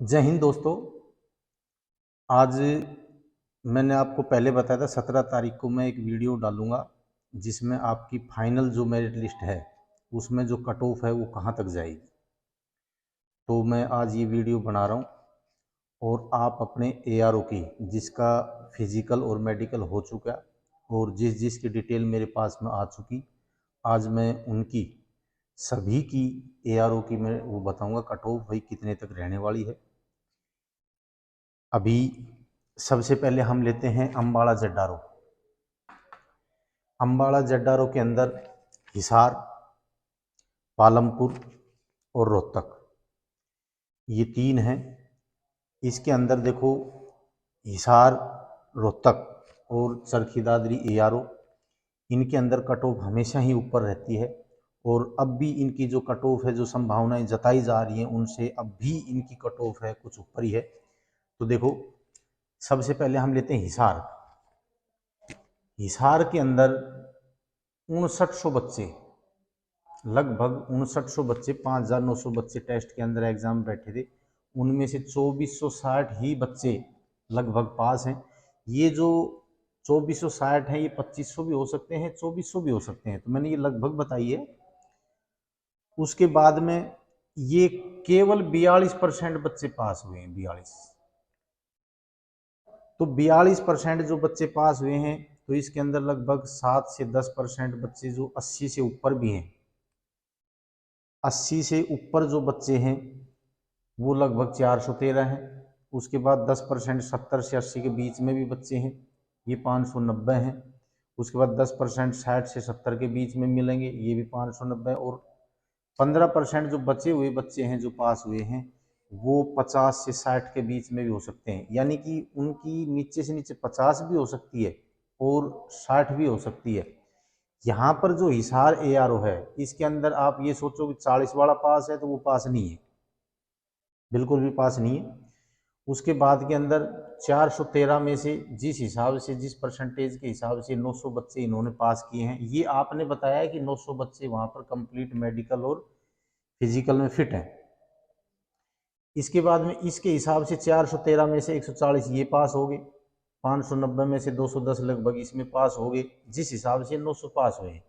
जय हिंद दोस्तों। आज मैंने आपको पहले बताया था 17 तारीख को मैं एक वीडियो डालूंगा जिसमें आपकी फाइनल जो मेरिट लिस्ट है उसमें जो कट ऑफ है वो कहाँ तक जाएगी। तो मैं आज ये वीडियो बना रहा हूँ और आप अपने एआरओ की जिसका फिजिकल और मेडिकल हो चुका और जिसकी डिटेल मेरे पास में आ चुकी, आज मैं उनकी सभी की एआरओ की मैं वो बताऊंगा कट ऑफ भाई कितने तक रहने वाली है। अभी सबसे पहले हम लेते हैं अम्बाड़ा जड्डारो। अम्बाड़ा जड्डारो के अंदर हिसार, पालमपुर और रोहतक, ये तीन हैं। इसके अंदर देखो, हिसार, रोहतक और चरखी दादरी एआरओ, इनके अंदर कट ऑफ हमेशा ही ऊपर रहती है और अब भी इनकी जो कट ऑफ है, जो संभावनाएं जताई जा रही हैं उनसे अब भी इनकी कट ऑफ है कुछ ऊपर ही है। तो देखो, सबसे पहले हम लेते हैं हिसार। हिसार के अंदर 5900 बच्चे, लगभग 5900 बच्चे, 5900 बच्चे टेस्ट के अंदर एग्जाम बैठे थे। उनमें से 2460 ही बच्चे लगभग पास हैं। ये जो 2460 हैं ये 2500 भी हो सकते हैं, 2400 भी हो सकते हैं, तो मैंने ये लगभग बताई है। उसके बाद में ये केवल 42% बच्चे पास हुए हैं, 42। तो 42% जो बच्चे पास हुए हैं, तो इसके अंदर लगभग 7 से 10% बच्चे जो 80 से ऊपर भी हैं। 80 से ऊपर जो बच्चे हैं वो लगभग 413 हैं। उसके बाद 10% 70 से 80 के बीच में भी बच्चे हैं, ये 590 हैं। उसके बाद 10% 60 से 70 के बीच में मिलेंगे, ये भी 590। और 15% जो बचे हुए बच्चे हैं जो पास हुए हैं वो 50 से 60 के बीच में भी हो सकते हैं, यानी कि उनकी नीचे से नीचे 50 भी हो सकती है और 60 भी हो सकती है। यहाँ पर जो हिसार एआरओ है इसके अंदर आप ये सोचो कि 40 वाला पास है, तो वो पास नहीं है, बिल्कुल भी पास नहीं है। उसके बाद के अंदर 413 में से जिस हिसाब से, जिस परसेंटेज के हिसाब से 900 बच्चे इन्होंने पास किए हैं, ये आपने बताया कि 900 बच्चे वहाँ पर कंप्लीट मेडिकल और फिजिकल में फिट हैं। इसके बाद में इसके हिसाब से 413 में से 140 ये पास हो गए, 590 में से 210 लगभग इसमें पास हो गए, जिस हिसाब से 900 पास हुए हैं।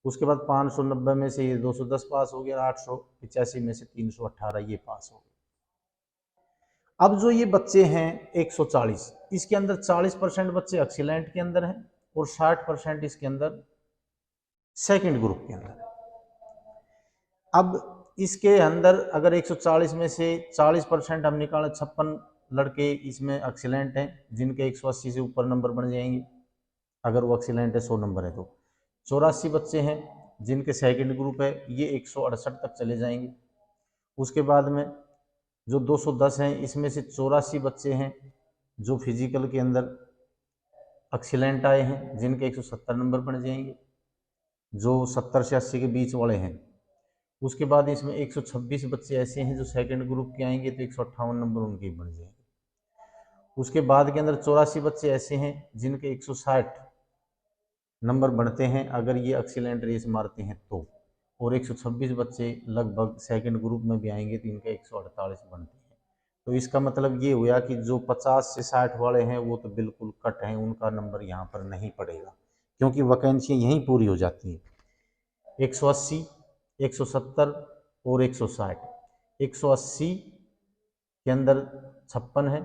उसके बाद 590 में से ये 210 पास हो गया, 885 में से 318 ये पास हो गए। अब जो ये बच्चे हैं 140, इसके अंदर 40% बच्चे एक्सीलेंट के अंदर हैं और 60% इसके अंदर सेकंड ग्रुप के अंदर है। अब इसके अंदर अगर 140 में से 40% हम निकालें, 56 लड़के इसमें एक्सीलेंट हैं जिनके 180 से ऊपर नंबर बन जाएंगे, अगर वो एक्सीलेंट है 100 नंबर है तो। 84 बच्चे हैं जिनके सेकंड ग्रुप है, ये 168 तक चले जाएंगे। उसके बाद में जो 210 हैं इसमें से 84 बच्चे हैं जो फिजिकल के अंदर एक्सीलेंट आए हैं, जिनके 170 नंबर बन जाएंगे, जो 70 से 80 के बीच वाले हैं। उसके बाद इसमें 126 बच्चे ऐसे हैं जो सेकंड ग्रुप के आएंगे, तो 158 नंबर उनके बन जाएंगे। उसके बाद के अंदर 84 बच्चे ऐसे हैं जिनके 160 नंबर बनते हैं अगर ये एक्सीलेंट रेस मारते हैं तो, और 126 बच्चे लगभग सेकंड ग्रुप में भी आएंगे तो इनके 148 बनते हैं। तो इसका मतलब ये हुआ कि जो 50 से 60 वाले हैं वो तो बिल्कुल कट हैं, उनका नंबर यहाँ पर नहीं पड़ेगा क्योंकि वैकेंसियाँ यहीं पूरी हो जाती हैं। 180, 170 और 160। 180 के अंदर 56 है,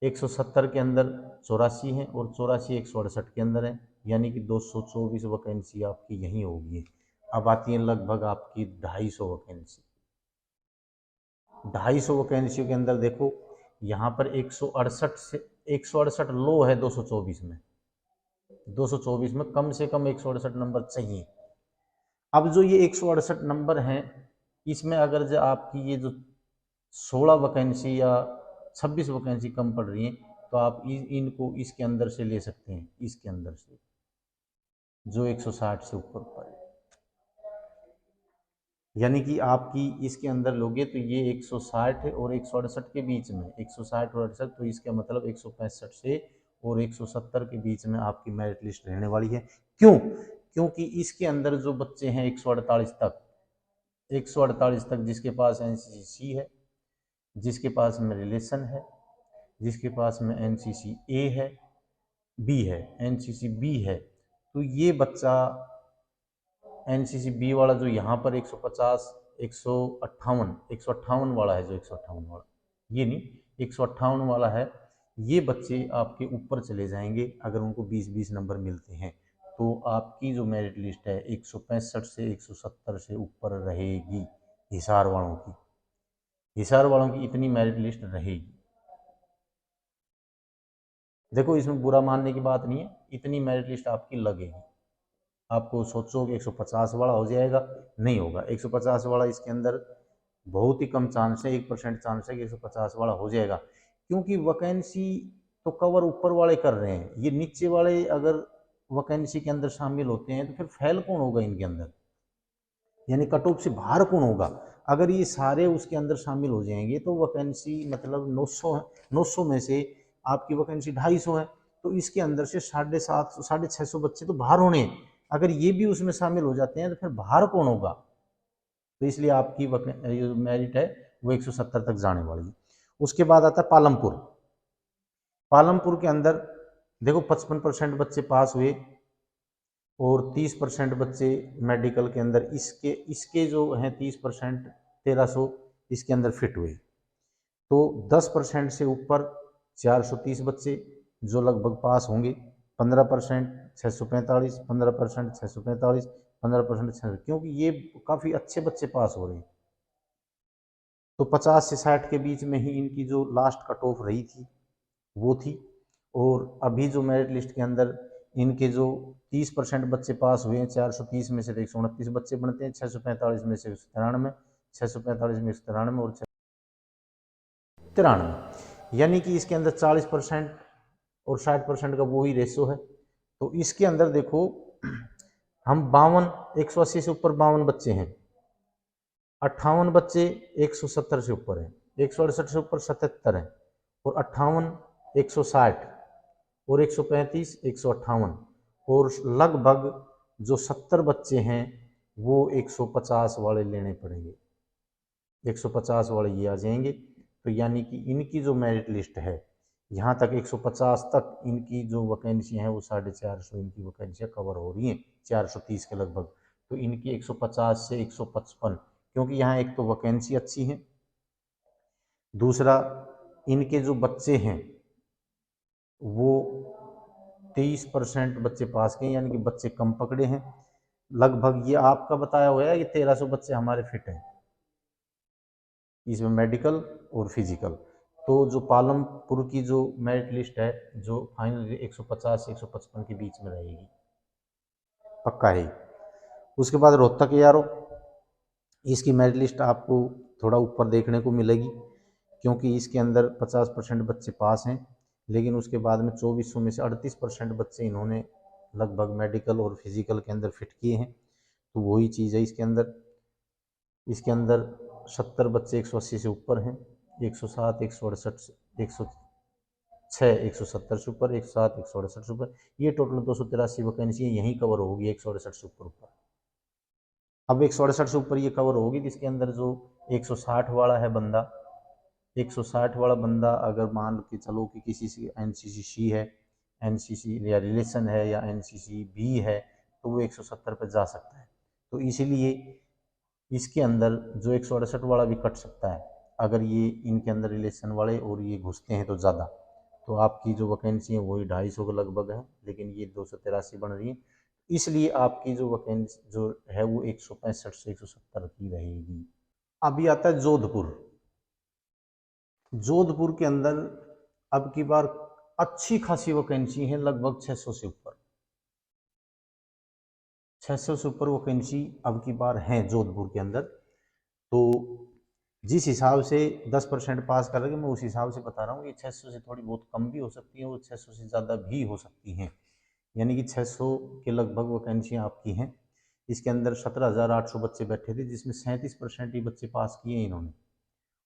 170 के अंदर 84 है और 84 168 के अंदर है, यानी कि 224 वैकेंसी आपकी यहीं होगी। अब आती है लगभग आपकी 250 वैकेंसी। 250 वैकेंसी के अंदर देखो, यहाँ पर 168 से 168 लो है 224 में, 224 में कम से कम 168 नंबर चाहिए। अब जो ये 168 नंबर हैं इसमें अगर जो आपकी ये जो 16 वैकेंसी या 26 वैकेंसी कम पड़ रही हैं तो आप इनको इसके अंदर से ले सकते हैं, इसके अंदर से जो 160 से ऊपर पड़े, यानी कि आपकी इसके अंदर लोगे तो ये 160 है और 168 के बीच में, 160 और 68, तो इसका मतलब 165 से और 170 के बीच में आपकी मेरिट लिस्ट रहने वाली है। क्यों? क्योंकि इसके अंदर जो बच्चे हैं 148 तक, 148 तक जिसके पास एनसीसी है, जिसके पास में रिलेशन है, जिसके पास में एनसीसी ए है, बी है, एनसीसी बी है, तो ये बच्चा एनसीसी बी वाला जो यहाँ पर 150 158 वाला है, जो 158 वाला, ये नहीं, 158 वाला है, ये बच्चे आपके ऊपर चले जाएंगे अगर उनको 20-20 नंबर मिलते हैं। तो आपकी जो मेरिट लिस्ट है 165 से 170 से ऊपर रहेगी। हिसार वालों की, हिसार वालों की इतनी मेरिट लिस्ट रहेगी। देखो इसमें बुरा मानने की बात नहीं है, इतनी मेरिट लिस्ट आपकी लगेगी। आपको सोचो कि 150 वाला हो जाएगा, नहीं होगा। 150 वाला इसके अंदर बहुत ही कम चांस है, 1% चांस है कि 150 वाला हो जाएगा, क्योंकि वैकेंसी तो कवर ऊपर वाले कर रहे हैं। ये नीचे वाले अगर वैकेंसी के अंदर शामिल होते हैं तो फिर फेल कौन होगा इनके अंदर, यानी कट ऑफ से बाहर कौन होगा। अगर ये सारे उसके अंदर शामिल हो जाएंगे तो वैकेंसी मतलब 900 है, 900 में से आपकी वैकेंसी 250 है, तो इसके अंदर से 750 650 बच्चे तो बाहर होने हैं। अगर ये भी उसमें शामिल हो जाते हैं तो फिर बाहर कौन होगा। तो इसलिए आपकी जो मेरिट है वो 170 तक जाने वाली है। उसके बाद आता है पालमपुर। पालमपुर के अंदर देखो 55% बच्चे पास हुए और 30% बच्चे मेडिकल के अंदर, इसके इसके जो हैं 30% 1300 इसके अंदर फिट हुए। तो 10% से ऊपर 430 बच्चे जो लगभग पास होंगे, 15% 645, 15% 645, 15% 600, क्योंकि ये काफ़ी अच्छे बच्चे पास हो रहे हैं। तो 50 से 60 के बीच में ही इनकी जो लास्ट कट ऑफ रही थी वो थी। और अभी जो मेरिट लिस्ट के अंदर इनके जो 30% बच्चे पास हुए हैं, 430 में से 129 बच्चे बनते हैं, 645 में से 193, 645 में 193 और 93, यानी कि इसके अंदर 40% और 60% का वो ही रेशो है। तो इसके अंदर देखो हम 180 से ऊपर 52 बच्चे हैं, 58 बच्चे 170 से ऊपर हैं, 168 से ऊपर 77 हैं, और 58 160 और 135 158, और लगभग जो 70 बच्चे हैं वो 150 वाले लेने पड़ेंगे, 150 वाले ये आ जाएंगे। तो यानी कि इनकी जो मेरिट लिस्ट है यहाँ तक 150 तक इनकी जो वैकेंसी है वो 450 इनकी वैकेंसियाँ कवर हो रही हैं 430 के लगभग। तो इनकी 150 से 155, क्योंकि यहाँ एक तो वैकेंसी अच्छी है, दूसरा इनके जो बच्चे हैं वो 23% बच्चे पास के, यानी कि बच्चे कम पकड़े हैं। लगभग ये आपका बताया हुआ है कि 1300 बच्चे हमारे फिट हैं इसमें, मेडिकल और फिजिकल। तो जो पालमपुर की जो मेरिट लिस्ट है जो फाइनल 150 से 155 के बीच में रहेगी, पक्का है। उसके बाद रोहतक यारो, इसकी मेरिट लिस्ट आपको थोड़ा ऊपर देखने को मिलेगी, क्योंकि इसके अंदर 50% बच्चे पास हैं, लेकिन उसके बाद में 2400 में से 38% बच्चे इन्होंने लगभग मेडिकल और फिजिकल के अंदर फिट किए हैं। तो वही चीज़ है इसके अंदर। इसके अंदर 70 बच्चे 180 से ऊपर हैं, 107 168 106 170 से ऊपर, 107 168 से ऊपर, ये टोटल 283 वैकेंसी यहीं कवर होगी 168 से ऊपर ऊपर। अब 168 से ऊपर ये कवर होगी, जिसके अंदर जो 160 वाला है बंदा, 160 वाला बंदा अगर मान के चलो कि किसी से एनसीसी है, एनसीसी या रिलेशन है या एनसीसी बी है, तो वो 170 पर जा सकता है। तो इसीलिए इसके अंदर जो 168 वाला भी कट सकता है अगर ये इनके अंदर रिलेशन वाले और ये घुसते हैं तो ज़्यादा। तो आपकी जो वैकेंसी है वही 250 के लगभग है, लेकिन ये 283 बन रही है, इसलिए आपकी जो वैकेंसी जो है वो 165 से 170 की रहेगी। अभी आता है जोधपुर। जोधपुर के अंदर अब की बार अच्छी खासी वैकेंसी है, लगभग 600 से ऊपर, 600 से ऊपर वैकेंसी अब की बार है जोधपुर के अंदर। तो जिस हिसाब से 10% पास कर रहे मैं उस हिसाब से बता रहा हूँ, ये 600 से थोड़ी बहुत कम भी हो सकती है और 600 से ज़्यादा भी हो सकती हैं, यानी कि 600 के लगभग वैकेंसियाँ आपकी हैं। इसके अंदर 17,800 बच्चे बैठे थे, जिसमें 37% ही बच्चे पास किए इन्होंने,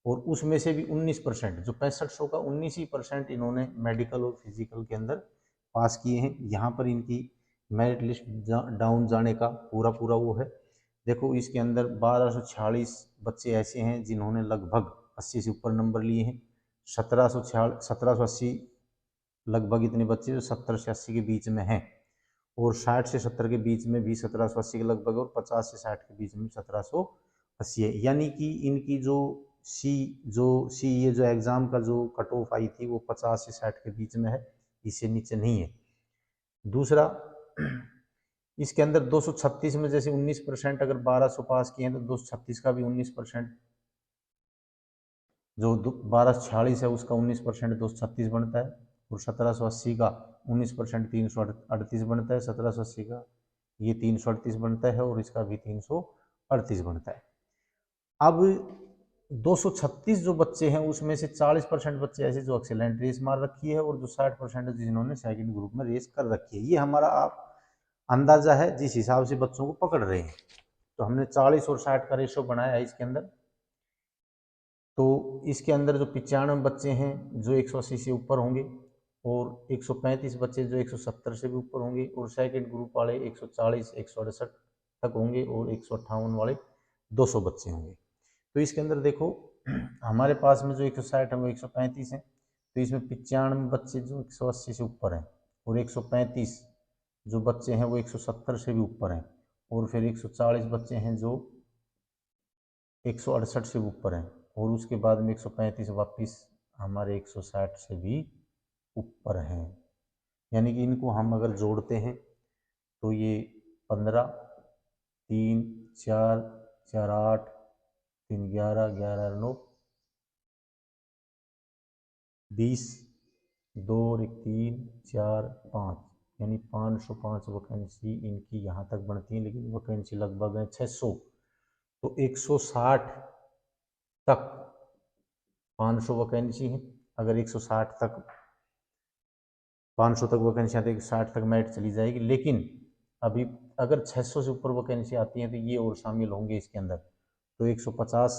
और उसमें से भी 19%, जो 6500 का 19% इन्होंने मेडिकल और फिजिकल के अंदर पास किए हैं। यहाँ पर इनकी मेरिट लिस्ट डाउन जाने का पूरा पूरा वो है। देखो इसके अंदर 1246 बच्चे ऐसे हैं जिन्होंने लगभग 80 से ऊपर नंबर लिए हैं। 1780 लगभग इतने बच्चे जो 70 से 80 के बीच में हैं, और 60 से 70 के बीच में भी 1780 के लगभग, और 50 से 60 के बीच में 1780 है। यानी कि इनकी जो सी ये जो एग्ज़ाम का जो कट ऑफ आई थी वो 50 से 60 के बीच में है, इससे नीचे नहीं है। दूसरा, इसके अंदर 236 में जैसे 19% अगर 1200 पास किए हैं तो 236 का भी 19%, जो 1246 है उसका 19% 236 बनता है, और 1780 का 19% 338 बनता है, 1780 का ये 338 बनता है, और इसका भी 338 बनता है। अब 236 जो बच्चे हैं उसमें से 40% बच्चे ऐसे जो एक्सीलेंट रेस मार रखी है, और जो 60% जिन्होंने सेकंड ग्रुप में रेस कर रखी है। ये हमारा आप अंदाजा है जिस हिसाब से बच्चों को पकड़ रहे हैं। तो हमने 40 और 60 का रेशो बनाया है इसके अंदर। तो इसके अंदर जो 95 बच्चे हैं जो 180 से ऊपर होंगे, और 135 बच्चे जो 170 से भी ऊपर होंगे, और सेकंड ग्रुप वाले 140 168 तक होंगे, और 158 वाले 200 बच्चे होंगे। तो इसके अंदर देखो हमारे पास में जो 160 है वो 135 है, तो इसमें 95 बच्चे जो 180 से ऊपर हैं, और 135 जो बच्चे हैं वो 170 से भी ऊपर हैं, और फिर 140 बच्चे हैं जो 168 से ऊपर हैं, और उसके बाद में 135 वापस हमारे 160 से भी ऊपर हैं। यानी कि इनको हम अगर जोड़ते हैं तो ये 15, 3, 4, 4, 8, 3, 11, 11, 9, 20, 2 और 1, 3, 4, 5, यानी 505 वैकेंसी इनकी यहाँ तक बनती है, लेकिन वैकेंसी लगभग है 600। तो 160 तक 500 वैकेंसी है। अगर 160 तक 500 तक वैकेंसी आती है, 60 तक मेरिट चली जाएगी। लेकिन अभी अगर 600 से ऊपर वैकेंसी आती हैं तो ये और शामिल होंगे इसके अंदर, तो 150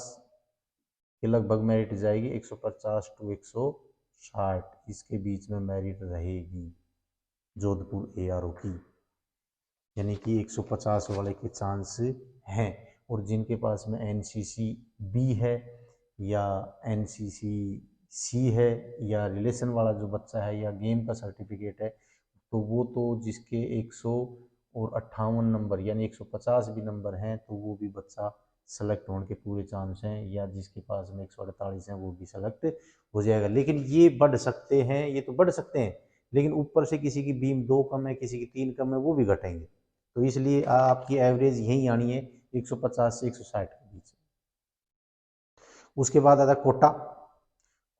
के लगभग मेरिट जाएगी। 150 टू 160 इसके बीच में मेरिट रहेगी जोधपुर ARO की, यानी कि 150 वाले के चांस हैं। और जिनके पास में NCC B है या NCC C है, या रिलेशन वाला जो बच्चा है, या गेम का सर्टिफिकेट है, तो वो तो जिसके 158 नंबर यानी 150 भी नंबर हैं तो वो भी बच्चा सेलेक्ट होने के पूरे चांस हैं, या जिसके पास में 148 हैं वो भी सेलेक्ट हो जाएगा। लेकिन ये बढ़ सकते हैं, ये तो बढ़ सकते हैं, लेकिन ऊपर से किसी की बीम 2 कम है, किसी की 3 कम है, वो भी घटेंगे। तो इसलिए आपकी एवरेज यही आनी है 150 से 160 के बीच। उसके बाद आता कोटा।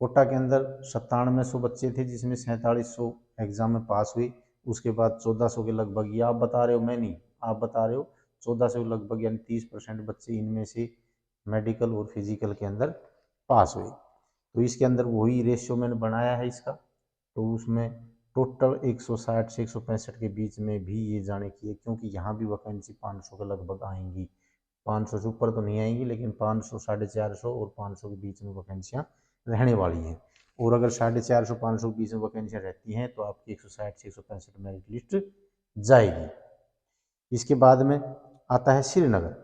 कोटा के अंदर 9700 बच्चे थे, जिसमें 4700 एग्जाम में पास हुए। उसके बाद 1400 के लगभग, ये आप बता रहे हो, मैं नहीं, आप बता रहे हो, 1400 के लगभग यानी 30% बच्चे इनमें से मेडिकल और फिजिकल के अंदर पास हुए। तो इसके अंदर वही रेशियो मैंने बनाया है इसका। तो उसमें टोटल 160 से 165 के बीच में भी ये जाने की है, क्योंकि यहाँ भी वैकेंसी 500 के लगभग आएंगी। 500 से ऊपर तो नहीं आएंगी, लेकिन 500, 450 और 500 के बीच में वैकेंसियाँ रहने वाली हैं। और अगर 450, 500 के बीच में वैकेंसियाँ रहती हैं तो आपकी 160 से 165 मेरिट लिस्ट जाएगी। इसके बाद में आता है श्रीनगर।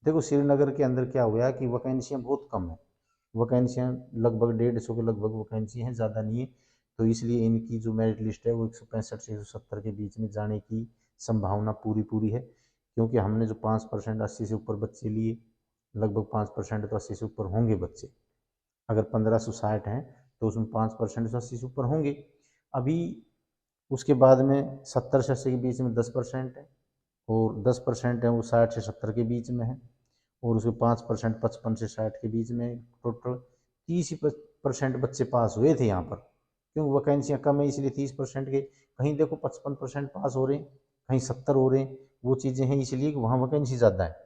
देखो श्रीनगर के अंदर क्या हुआ कि वैकेंसियाँ बहुत कम है, वैकेंसियाँ लगभग 150 के लगभग वैकेंसी हैं, ज़्यादा नहीं है। तो इसलिए इनकी जो मेरिट लिस्ट है वो 165 से 170 के बीच में जाने की संभावना पूरी है, क्योंकि हमने जो 5% 80 से ऊपर बच्चे लिए, लगभग 5% तो 80 से ऊपर होंगे बच्चे। अगर 1560 हैं तो उसमें 5% तो 80 से ऊपर होंगे। अभी उसके बाद में 70 से 80 के बीच में 10% है, और 10% है वो 60 से 70 के बीच में है, और उसके 5% 55 से 60 के बीच में। टोटल 30% बच्चे पास हुए थे यहाँ पर, क्योंकि वैकेंसियाँ कम है इसलिए 30% के। कहीं देखो 55% पास हो रहे हैं, कहीं 70 हो रहे हैं, वो चीज़ें हैं इसलिए कि वहाँ वैकेंसी ज़्यादा है।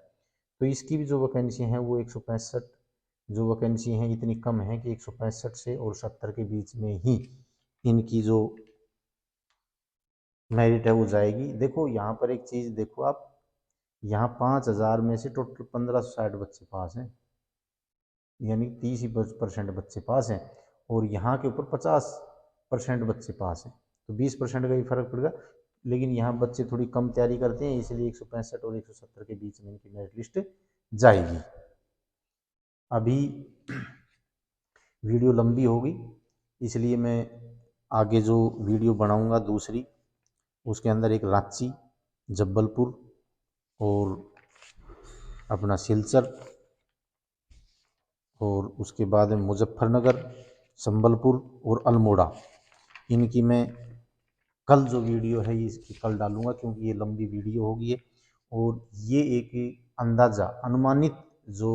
तो इसकी भी जो वैकेंसी हैं वो 165 जो वैकेंसी हैं इतनी कम है कि 165 से और 70 के बीच में ही इनकी जो मेरिट है वो जाएगी। देखो यहाँ पर एक चीज़ देखो आप, यहाँ 5000 में से टोटल 1560 बच्चे पास हैं, यानी 30% बच्चे पास हैं, और यहाँ के ऊपर 50% बच्चे पास हैं, तो 20% का ही फर्क पड़ेगा। लेकिन यहाँ बच्चे थोड़ी कम तैयारी करते हैं, इसलिए 165 और 170 के बीच में इनकी मेरिट लिस्ट जाएगी। अभी वीडियो लंबी होगी, इसलिए मैं आगे जो वीडियो बनाऊंगा दूसरी, उसके अंदर एक रांची, जबलपुर और अपना सिलचर और उसके बाद में मुजफ्फरनगर, संबलपुर और अल्मोड़ा, इनकी मैं कल जो वीडियो है ये इसकी कल डालूंगा, क्योंकि ये लंबी वीडियो होगी है। और ये एक अंदाज़ा अनुमानित जो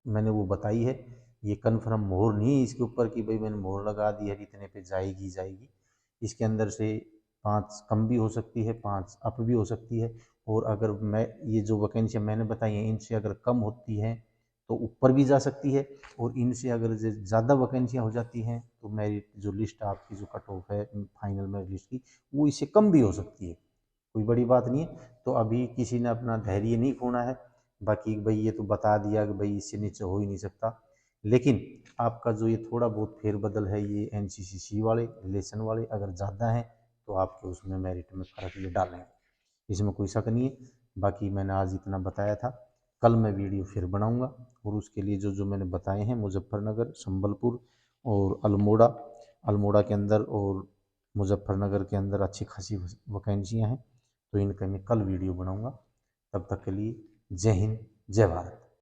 मैंने वो बताई है, ये कन्फर्म मोहर नहीं है इसके ऊपर कि भाई मैंने मोहर लगा दी है इतने पे जाएगी जाएगी। इसके अंदर से 5 कम भी हो सकती है, 5 अप भी हो सकती है। और अगर मैं ये जो वैकेंसियाँ मैंने बताई हैं इनसे अगर कम होती हैं तो ऊपर भी जा सकती है, और इनसे अगर ज़्यादा वैकेंसियाँ हो जाती हैं तो मेरिट जो लिस्ट आपकी जो कट ऑफ है फाइनल मेरिट लिस्ट की, वो इससे कम भी हो सकती है, कोई बड़ी बात नहीं है। तो अभी किसी ने अपना धैर्य नहीं खोना है। बाकी भाई ये तो बता दिया कि भाई इससे नीचे हो ही नहीं सकता, लेकिन आपका जो ये थोड़ा बहुत फेरबदल है ये एनसीसीसी वाले रिलेशन वाले अगर ज़्यादा हैं तो आपके उसमें मेरिट में फ़र्क ये डालेंगे, इसमें कोई शक नहीं है। बाकी मैंने आज इतना बताया था, कल मैं वीडियो फिर बनाऊंगा, और उसके लिए जो जो मैंने बताए हैं मुजफ्फरनगर, संबलपुर और अल्मोड़ा, अल्मोड़ा के अंदर और मुजफ्फरनगर के अंदर अच्छी खासी वैकेंसियाँ हैं, तो इनका मैं कल वीडियो बनाऊंगा। तब तक के लिए जय हिंद, जय भारत।